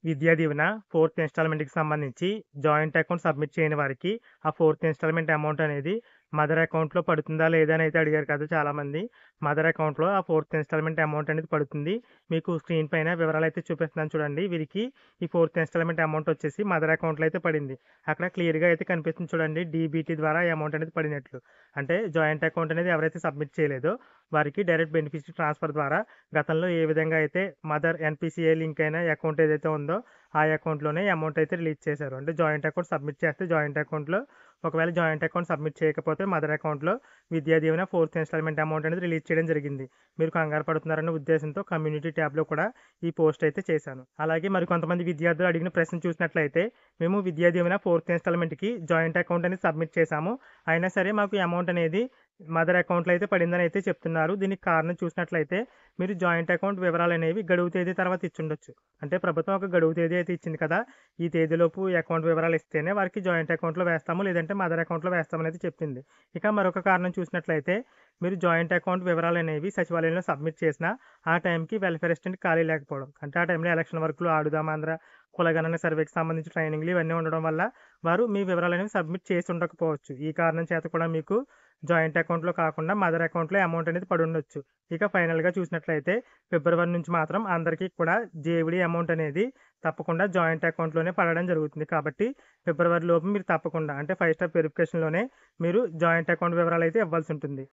Vidya Deevena fourth ఇన్‌స్టాల్‌మెంట్‌కి సంబంధించి joint account submit చేయని వారికి ఆ ఫోర్త్ ఇన్‌స్టాల్‌మెంట్ అమౌంట్ అనేది మదర్ అకౌంట్‌లో పడుతుందా లేదా అని అయితే అడిగారు కదా చాలామంది. మదర్ అకౌంట్‌లో ఆ ఫోర్త్ ఇన్‌స్టాల్‌మెంట్ అమౌంట్ అనేది పడుతుంది. మీకు స్క్రీన్ పైన వివరాలైతే చూపిస్తున్నాను చూడండి. వీరికి ఈ ఫోర్త్ ఇన్‌స్టాల్‌మెంట్ అమౌంట్ వచ్చేసి మదర్ అకౌంట్‌లో అయితే పడింది. అక్కడ క్లియర్‌గా అయితే కనిపిస్తుంది చూడండి. డీబీటీ ద్వారా ఈ అమౌంట్ అనేది పడినట్లు. అంటే జాయింట్ అకౌంట్ అనేది ఎవరైతే సబ్మిట్ చేయలేదో వారికి డైరెక్ట్ బెనిఫిషరీ ట్రాన్స్‌ఫర్ ద్వారా గతంలో ఏ విధంగా అయితే మదర్ ఎన్‌పీసీఐ లింక్ అయిన అకౌంట్ ఏదైతే ఉందో ఆ అకౌంట్‌లోనే అమౌంట్ అయితే రిలీజ్ చేశారు. అంటే జాయింట్ అకౌంట్ సబ్మిట్ చేస్తే జాయింట్ అకౌంట్‌లో ఒకవేళ జాయింట్ అకౌంట్ సబ్మిట్ చేయకపోతే మదర్ అకౌంట్‌లో Vidya Deevena fourth instalment amount అనేది రిలీజ్ చేయడం జరిగింది. మీరు కంగారు పడుతున్నారన్న ఉద్దేశంతో కమ్యూనిటీ ట్యాబ్‌లో కూడా ఈ పోస్ట్ అయితే చేశాను. అలాగే మరికొంతమంది విద్యార్థులు అడిగిన ప్రశ్న చూసినట్లయితే మేము Vidya Deevena fourth ఇన్‌స్టాల్‌మెంట్‌కి joint account అనేది సబ్మిట్ చేశాము. అయినా సరే మాకు ఈ అమౌంట్ అనేది మదర్ అకౌంట్‌లో అయితే పడిందని అయితే చెప్తున్నారు. దీనికి కారణం చూసినట్లయితే మీరు జాయింట్ అకౌంట్ వివరాలనేవి గడువు తేదీ తర్వాత ఇచ్చుండొచ్చు. అంటే ప్రభుత్వం ఒక గడువు తేదీ అయితే ఇచ్చింది కదా! ఈ తేదీలోపు ఈ అకౌంట్ వివరాలు ఇస్తేనే వారికి జాయింట్ అకౌంట్‌లో వేస్తాము. లేదంటే మదర్ అకౌంట్‌లో వేస్తామనేది చెప్పింది. ఇక మరొక కారణం చూసినట్లయితే మీరు జాయింట్ అకౌంట్ వివరాలనేవి సచివాలయంలో సబ్మిట్ చేసినా ఆ టైంకి వెల్ఫేర్ అసిస్టెంట్ ఖాళీ లేకపోవడం. అంటే ఆ టైంలో ఎలక్షన్ వర్కులు, ఆడుదాం ఆంధ్ర, కులగణన సర్వేకి సంబంధించి ట్రైనింగ్‌లు ఇవన్నీ ఉండడం వల్ల వారు మీ వివరాలనేవి సబ్మిట్ చేసి ఉండకపోవచ్చు. ఈ కారణం చేత కూడా మీకు జాయింట్ అకౌంట్‌లో కాకుండా మదర్ అకౌంట్‌లో అమౌంట్ అనేది పడుండొచ్చు. ఇక ఫైనల్‌గా చూసినట్లయితే ఫిబ్రవరి నుంచి మాత్రం అందరికీ కూడా జేవిడీ అమౌంట్ అనేది తప్పకుండా జాయింట్ అకౌంట్‌లోనే పడడం జరుగుతుంది. కాబట్టి ఫిబ్రవరి లోపు మీరు తప్పకుండా అంటే 5 స్టెప్ వెరిఫికేషన్‌లోనే మీరు జాయింట్ అకౌంట్ వివరాలైతే ఇవ్వాల్సుంటుంది.